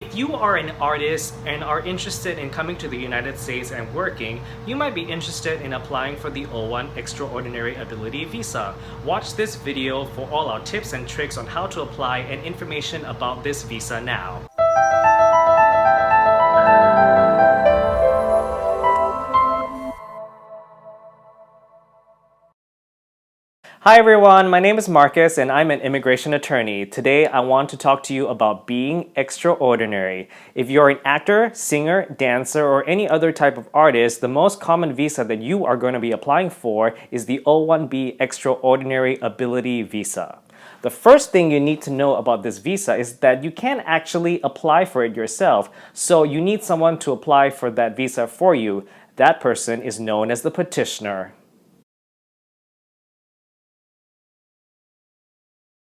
If you are an artist and are interested in coming to the United States and working, you might be interested in applying for the O-1 Extraordinary Ability Visa. Watch this video for all our tips and tricks on how to apply and information about this visa now. Hi everyone, my name is Marcus and I'm an immigration attorney. Today I want to talk to you about being extraordinary. If you're an actor, singer, dancer, or any other type of artist, the most common visa that you are going to be applying for is the O-1B Extraordinary Ability Visa. The first thing you need to know about this visa is that you can't actually apply for it yourself, so you need someone to apply for that visa for you. That person is known as the petitioner.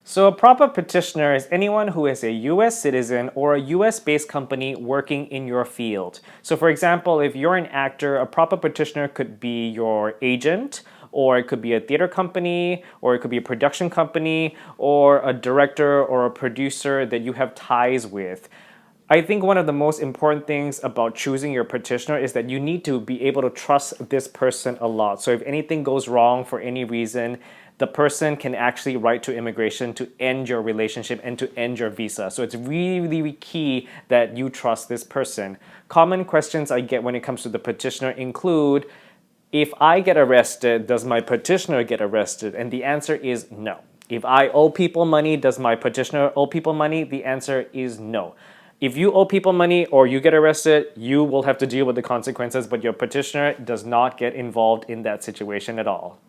So a proper petitioner is anyone who is a US citizen or a US-based company working in your field. So for example, if you're an actor, a proper petitioner could be your agent, or it could be a theater company, or it could be a production company, or a director or a producer that you have ties with. I think one of the most important things about choosing your petitioner is that you need to be able to trust this person a lot. So if anything goes wrong for any reason, the person can actually write to immigration to end your relationship and to end your visa. So it's really key that you trust this person. Common questions I get when it comes to the petitioner include, if I get arrested, does my petitioner get arrested? And the answer is no. If I owe people money, does my petitioner owe people money? The answer is no. If you owe people money or you get arrested, you will have to deal with the consequences, but your petitioner does not get involved in that situation at all.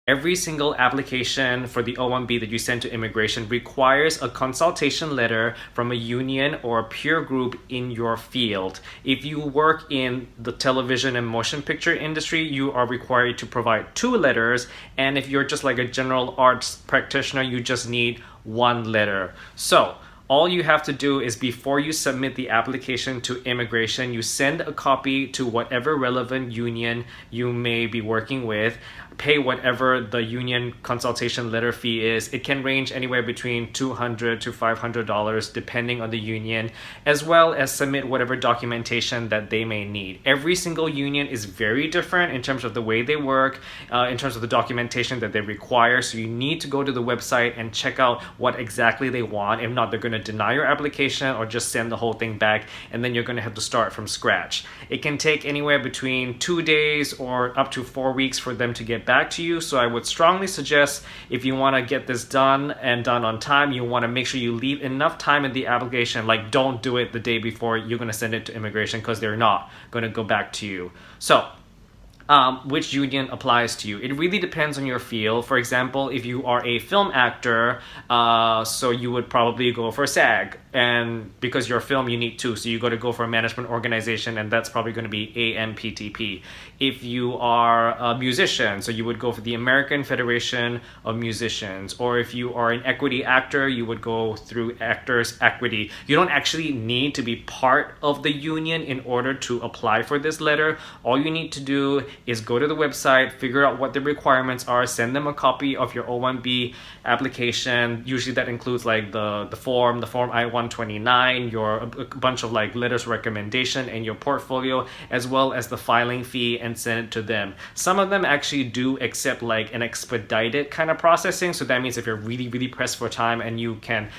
Every single application for the O-1B that you send to immigration requires a consultation letter from a union or a peer group in your field. If you work in the television and motion picture industry, you are required to provide 2 letters, and if you're just like a general arts practitioner, you just need 1 letter. So all you have to do is before you submit the application to immigration, you send a copy to whatever relevant union you may be working with, pay whatever the union consultation letter fee is. It can range anywhere between $200 to $500 depending on the union, as well as submit whatever documentation that they may need. Every single union is very different in terms of the way they work, in terms of the documentation that they require, so you need to go to the website and check out what exactly they want. If not, they're going to deny your application or just send the whole thing back, and then you're going to have to start from scratch. It can take anywhere between 2 days or up to 4 weeks for them to get back to you, so I would strongly suggest, if you want to get this done and done on time, you want to make sure you leave enough time in the application. Like, don't do it the day before you're going to send it to immigration, because they're not going to go back to you. So which union applies to you? It really depends on your field. For example, if you are a film actor, so you would probably go for SAG, and because you're a film, you need 2, so you got to go for a management organization, and that's probably going to be AMPTP. If you are a musician, so you would go for the American Federation of Musicians, or if you are an equity actor, you would go through Actors Equity. You don't actually need to be part of the union in order to apply for this letter. All you need to do is go to the website, figure out what the requirements are, send them a copy of your O-1B application. Usually that includes like the form I-129, a bunch of like letters of recommendation, and your portfolio, as well as the filing fee, and send it to them. Some of them actually do accept like an expedited kind of processing, so that means if you're really pressed for time and you can,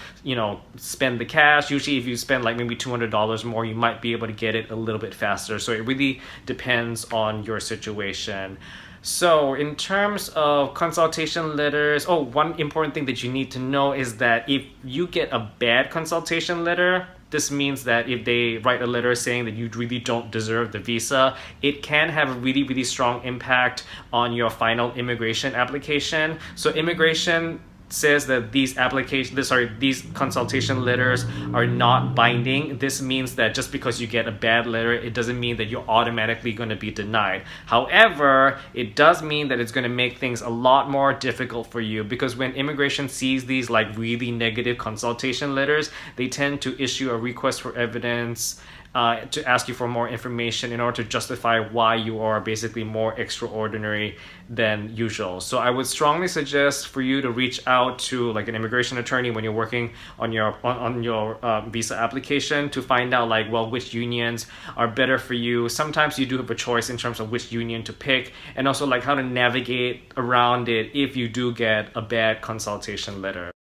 spend the cash, usually if you spend like maybe $200 more, you might be able to get it a little bit faster. So it really depends on your situation. So in terms of consultation letters, one important thing that you need to know is that if you get a bad consultation letter, this means that if they write a letter saying that you really don't deserve the visa, it can have a really strong impact on your final immigration application. So immigration says that these consultation letters are not binding. This means that just because you get a bad letter, it doesn't mean that you're automatically going to be denied. However, it does mean that it's going to make things a lot more difficult for you, because when immigration sees these like really negative consultation letters, they tend to issue a request for evidence to ask you for more information in order to justify why you are basically more extraordinary than usual. So I would strongly suggest for you to reach out to like an immigration attorney when you're working on your visa application to find out like, well, which unions are better for you. Sometimes you do have a choice in terms of which union to pick, and also like how to navigate around it if you do get a bad consultation letter.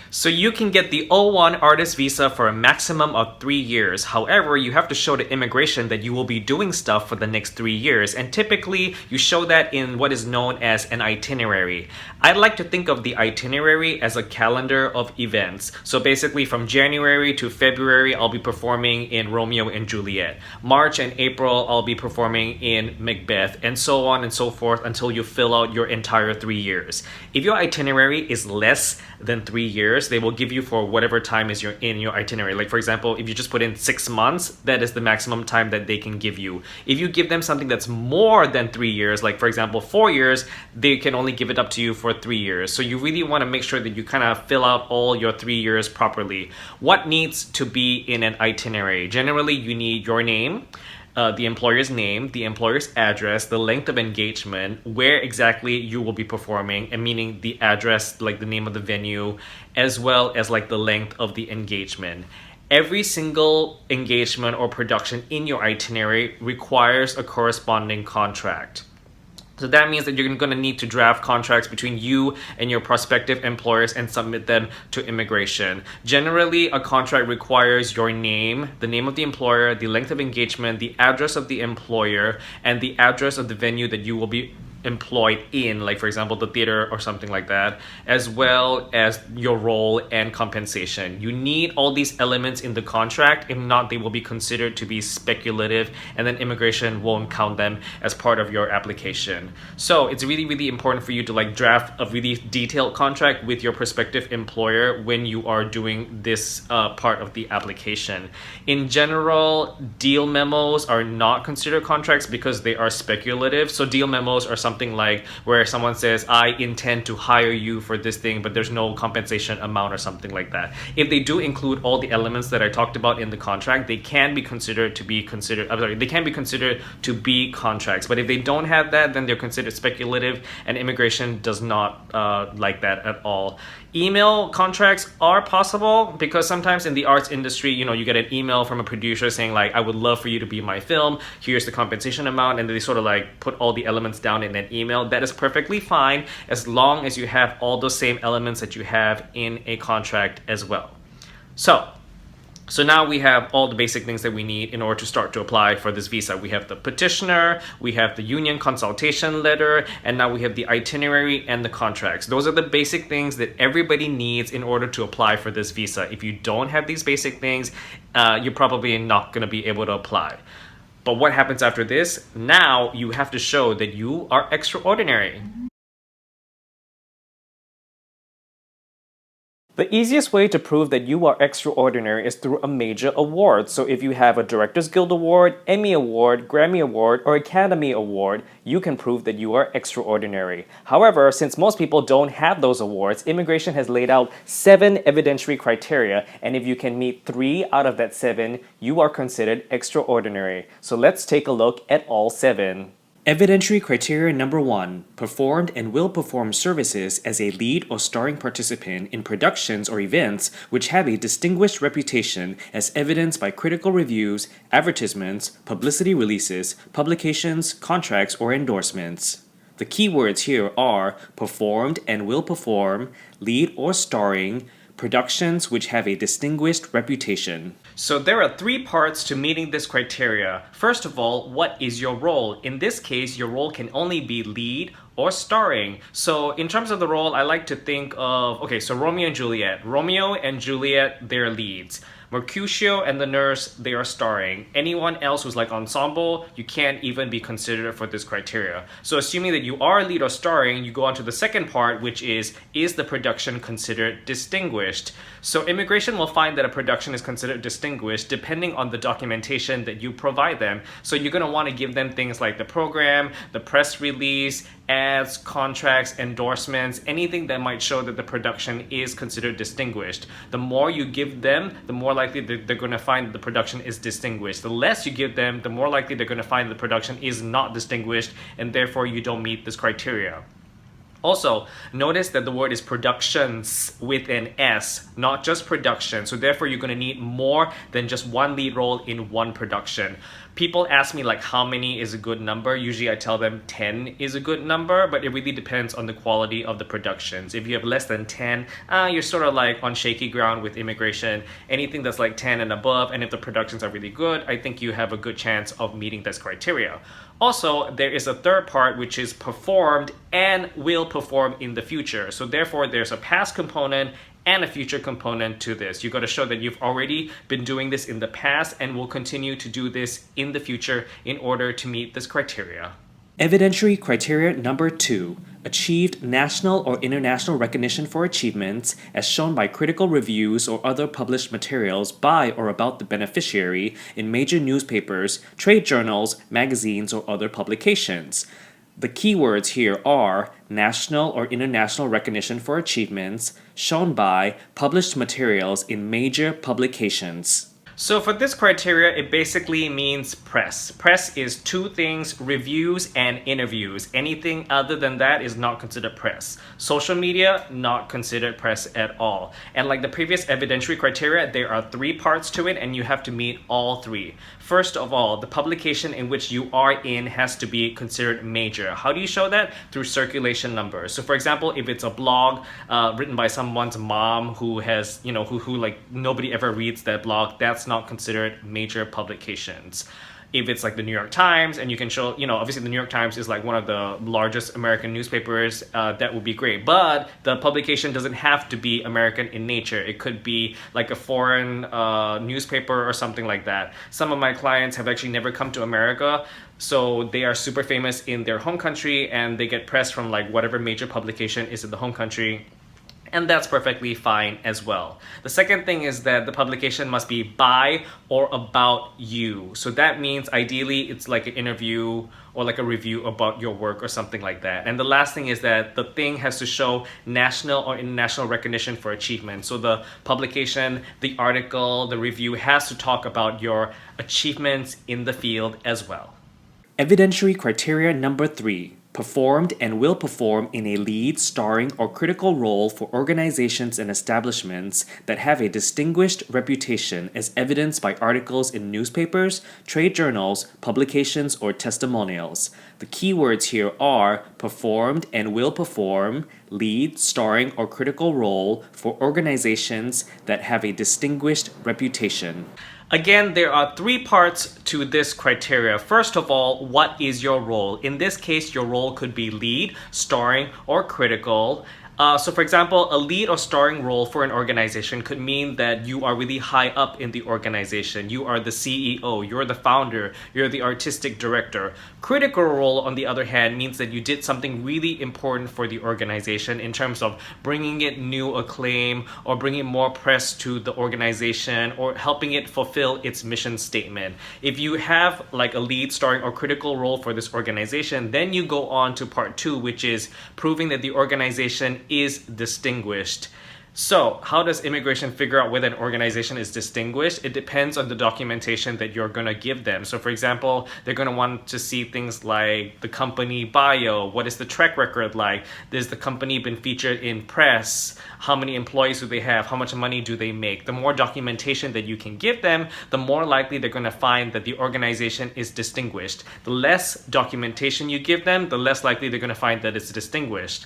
So you can get the O-1 artist visa for a maximum of 3 years. However, you have to show to immigration that you will be doing stuff for the next 3 years. And typically, you show that in what is known as an itinerary. I'd like to think of the itinerary as a calendar of events. So basically, from January to February, I'll be performing in Romeo and Juliet. March and April, I'll be performing in Macbeth, and so on and so forth until you fill out your entire 3 years. If your itinerary is less than 3 years, they will give you for whatever time is in your itinerary. Like for example, if you just put in 6 months, that is the maximum time that they can give you. If you give them something that's more than 3 years, like for example 4 years, they can only give it up to you for 3 years. So you really want to make sure that you kind of fill out all your 3 years properly. What needs to be in an itinerary? Generally, you need your name, the employer's name, the employer's address, the length of engagement, where exactly you will be performing, and meaning the address, like the name of the venue, as well as like the length of the engagement. Every single engagement or production in your itinerary requires a corresponding contract. So that means that you're going to need to draft contracts between you and your prospective employers and submit them to immigration. Generally, a contract requires your name, the name of the employer, the length of engagement, the address of the employer, and the address of the venue that you will be employed in, like for example the theater or something like that, as well as your role and compensation. You need all these elements in the contract. If not, they will be considered to be speculative, and then immigration won't count them as part of your application. So it's really important for you to like draft a really detailed contract with your prospective employer when you are doing this part of the application. In general, deal memos are not considered contracts because they are speculative. So deal memos are something like where someone says, I intend to hire you for this thing, but there's no compensation amount or something like that. If they do include all the elements that I talked about in the contract, they can be considered to be contracts. But if they don't have that, then they're considered speculative, and immigration does not like that at all. Email contracts are possible because sometimes in the arts industry, you get an email from a producer saying like, I would love for you to be in my film, here's the compensation amount, and they sort of like put all the elements down in an email. That is perfectly fine as long as you have all those same elements that you have in a contract as well. So now we have all the basic things that we need in order to start to apply for this visa. We have the petitioner, we have the union consultation letter, and now we have the itinerary and the contracts. Those are the basic things that everybody needs in order to apply for this visa. If you don't have these basic things, you're probably not going to be able to apply. But what happens after this? Now you have to show that you are extraordinary. The easiest way to prove that you are extraordinary is through a major award. So if you have a Directors Guild Award, Emmy Award, Grammy Award, or Academy Award, you can prove that you are extraordinary. However, since most people don't have those awards, immigration has laid out 7 evidentiary criteria, and if you can meet 3 out of that 7, you are considered extraordinary. So let's take a look at all 7. Evidentiary criteria number 1, performed and will perform services as a lead or starring participant in productions or events which have a distinguished reputation as evidenced by critical reviews, advertisements, publicity releases, publications, contracts, or endorsements. The keywords here are performed and will perform, lead or starring, productions which have a distinguished reputation. So there are 3 parts to meeting this criteria. First of all, what is your role? In this case, your role can only be lead or starring. So in terms of the role, I like to think of, so Romeo and Juliet. Romeo and Juliet, they're leads. Mercutio and the nurse, they are starring. Anyone else who's like ensemble, you can't even be considered for this criteria. So assuming that you are lead or starring, you go on to the second part, which is the production considered distinguished? So immigration will find that a production is considered distinguished depending on the documentation that you provide them. So you're going to want to give them things like the program, the press release, ads, contracts, endorsements, anything that might show that the production is considered distinguished. The more you give them, the more likely they're going to find that the production is distinguished. The less you give them, the more likely they're going to find the production is not distinguished, and therefore you don't meet this criteria. Also, notice that the word is productions with an S, not just production. So therefore, you're going to need more than just one lead role in one production. People ask me like how many is a good number. Usually I tell them 10 is a good number, but it really depends on the quality of the productions. If you have less than 10, you're sort of like on shaky ground with immigration. Anything that's like 10 and above, and if the productions are really good, I think you have a good chance of meeting this criteria. Also, there is a third part which is performed and will perform in the future. So therefore, there's a past component and a future component to this. You got to show that you've already been doing this in the past and will continue to do this in the future in order to meet this criteria. Evidentiary criteria number 2, achieved national or international recognition for achievements as shown by critical reviews or other published materials by or about the beneficiary in major newspapers, trade journals, magazines, or other publications. The keywords here are national or international recognition for achievements shown by published materials in major publications. So for this criteria, it basically means press. Press is two things, reviews and interviews. Anything other than that is not considered press. Social media, not considered press at all. And like the previous evidentiary criteria, there are 3 parts to it and you have to meet all 3. First of all, the publication in which you are in has to be considered major. How do you show that? Through circulation numbers. So for example, if it's a blog written by someone's mom who has, who like nobody ever reads that blog, that's not considered major publications. If it's like the New York Times and you can show, obviously the New York Times is like one of the largest American newspapers, that would be great. But the publication doesn't have to be American in nature. It could be like a foreign newspaper or something like that. Some of my clients have actually never come to America, so they are super famous in their home country and they get press from like whatever major publication is in the home country. And that's perfectly fine as well. The second thing is that the publication must be by or about you. So that means ideally it's like an interview or like a review about your work or something like that. And the last thing is that the thing has to show national or international recognition for achievement. So the publication, the article, the review has to talk about your achievements in the field as well. Evidentiary criteria number 3. Performed and will perform in a lead, starring, or critical role for organizations and establishments that have a distinguished reputation as evidenced by articles in newspapers, trade journals, publications, or testimonials. The keywords here are performed and will perform, lead, starring, or critical role for organizations that have a distinguished reputation. Again, there are 3 parts to this criteria. First of all, what is your role? In this case, your role could be lead, starring, or critical. So for example, a lead or starring role for an organization could mean that you are really high up in the organization. You are the CEO, you're the founder, you're the artistic director. Critical role, on the other hand, means that you did something really important for the organization in terms of bringing it new acclaim or bringing more press to the organization or helping it fulfill its mission statement. If you have like a lead, starring, or critical role for this organization, then you go on to part 2, which is proving that the organization is distinguished. So how does immigration figure out whether an organization is distinguished? It depends on the documentation that you're going to give them. So for example, they're going to want to see things like the company bio. What is the track record like? Has the company been featured in press? How many employees do they have? How much money do they make? The more documentation that you can give them, the more likely they're going to find that the organization is distinguished. The less documentation you give them, the less likely they're going to find that it's distinguished.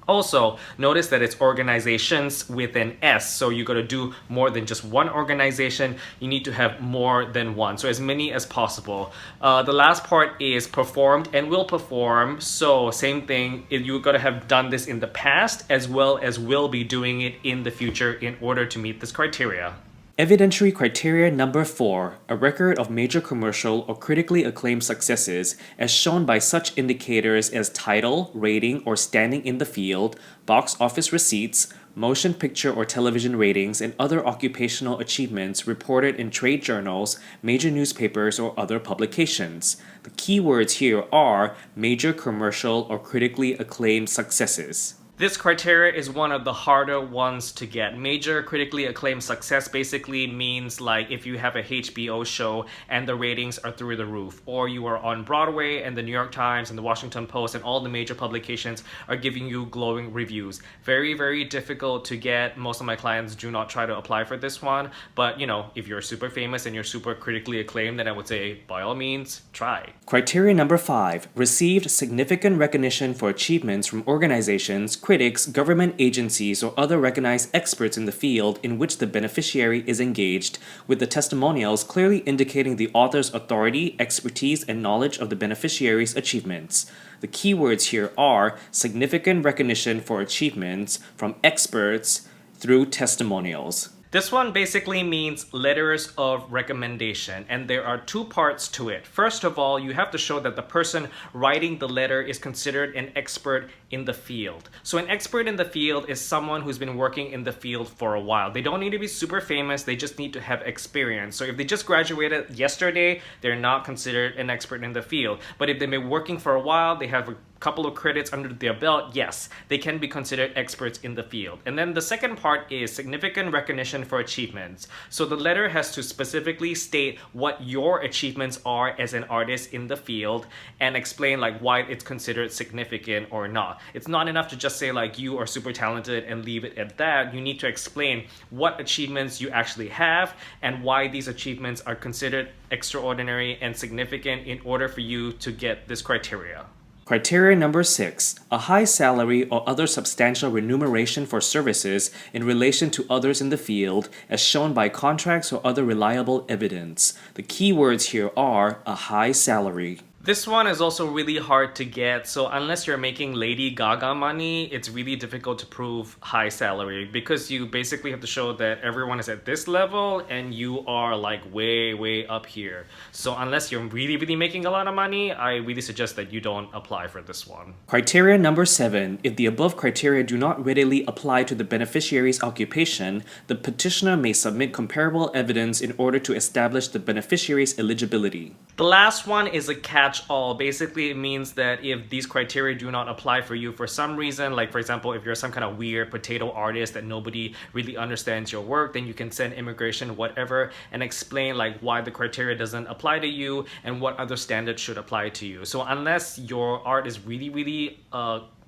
Also, notice that it's organizations with an S, so you got to do more than just one organization. You need to have more than one, so as many as possible. The last part is performed and will perform, so same thing, you got to have done this in the past as well as will be doing it in the future in order to meet this criteria. Evidentiary criteria number 4, a record of major commercial or critically acclaimed successes as shown by such indicators as title, rating, or standing in the field, box office receipts, motion picture or television ratings, and other occupational achievements reported in trade journals, major newspapers, or other publications. The key words here are major commercial or critically acclaimed successes. This criteria is one of the harder ones to get. Major critically acclaimed success basically means like if you have a HBO show and the ratings are through the roof, or you are on Broadway and the New York Times and the Washington Post and all the major publications are giving you glowing reviews. Very, very difficult to get. Most of my clients do not try to apply for this one, but if you're super famous and you're super critically acclaimed, then I would say by all means, try. Criteria number 5, received significant recognition for achievements from organizations, critics, government agencies, or other recognized experts in the field in which the beneficiary is engaged, with the testimonials clearly indicating the author's authority, expertise, and knowledge of the beneficiary's achievements. The keywords here are significant recognition for achievements from experts through testimonials. This one basically means letters of recommendation, and there are two parts to it. First of all, you have to show that the person writing the letter is considered an expert in the field. So an expert in the field is someone who's been working in the field for a while. They don't need to be super famous, they just need to have experience. So if they just graduated yesterday, they're not considered an expert in the field. But if they've been working for a while, they have a couple of credits under their belt, yes, they can be considered experts in the field. And then the second part is significant recognition for achievements. So the letter has to specifically state what your achievements are as an artist in the field and explain like why it's considered significant or not. It's not enough to just say like you are super talented and leave it at that. You need to explain what achievements you actually have and why these achievements are considered extraordinary and significant in order for you to get this criteria. Criteria number 6, a high salary or other substantial remuneration for services in relation to others in the field as shown by contracts or other reliable evidence. The key words here are a high salary. This one is also really hard to get, so unless you're making Lady Gaga money, it's really difficult to prove high salary because you basically have to show that everyone is at this level and you are like way up here. So unless you're really making a lot of money, I really suggest that you don't apply for this one. Criteria number 7, if the above criteria do not readily apply to the beneficiary's occupation, the petitioner may submit comparable evidence in order to establish the beneficiary's eligibility. The last one is a catch-all. Basically, it means that if these criteria do not apply for you for some reason, like for example, if you're some kind of weird potato artist that nobody really understands your work, then you can send immigration, whatever, and explain like why the criteria doesn't apply to you and what other standards should apply to you. So unless your art is really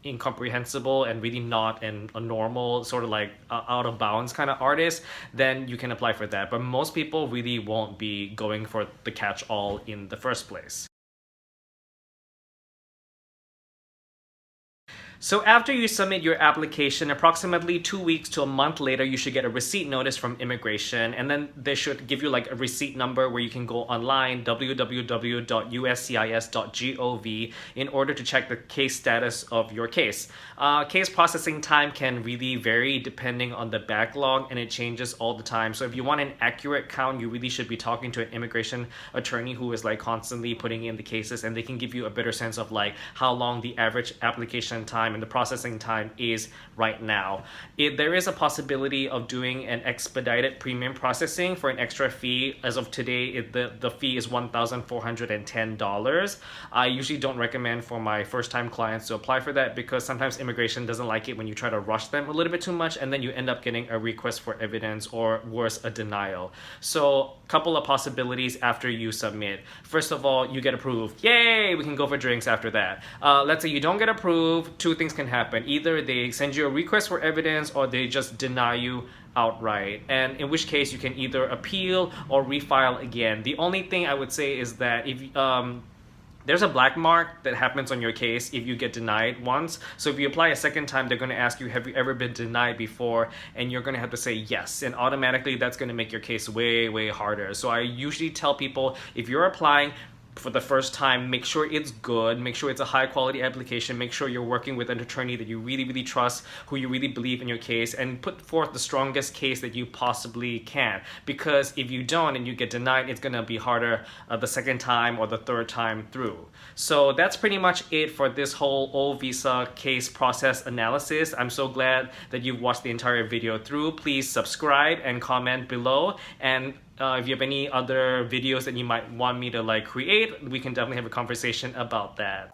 incomprehensible and really not a normal sort of like out of bounds kind of artist, then you can apply for that. But most people really won't be going for the catch-all in the first place. So after you submit your application, approximately 2 weeks to a month later, you should get a receipt notice from immigration, and then they should give you like a receipt number where you can go online, www.uscis.gov, in order to check the case status of your case. Case processing time can really vary depending on the backlog, and it changes all the time. So if you want an accurate count, you really should be talking to an immigration attorney who is like constantly putting in the cases, and they can give you a better sense of like how long the average application time and the processing time is right now. There is a possibility of doing an expedited premium processing for an extra fee. As of today, the fee is $1,410. I usually don't recommend for my first-time clients to apply for that because sometimes immigration doesn't like it when you try to rush them a little bit too much, and then you end up getting a request for evidence or worse, a denial. So couple of possibilities after you submit. First of all, you get approved. Yay! We can go for drinks after that. Let's say you don't get approved. Two things can happen. Either they send you a request for evidence or they just deny you outright, and in which case you can either appeal or refile again. The only thing I would say is that if there's a black mark that happens on your case if you get denied once. So if you apply a second time, they're going to ask you, have you ever been denied before? And you're going to have to say yes. And automatically that's going to make your case way harder. So I usually tell people, if you're applying, for the first time, make sure it's good, make sure it's a high quality application, make sure you're working with an attorney that you really, really trust, who you really believe in your case, and put forth the strongest case that you possibly can. Because if you don't and you get denied, it's gonna be harder the second time or the third time through. So that's pretty much it for this whole O visa case process analysis. I'm so glad that you've watched the entire video through. Please subscribe and comment below, and if you have any other videos that you might want me to create, we can definitely have a conversation about that.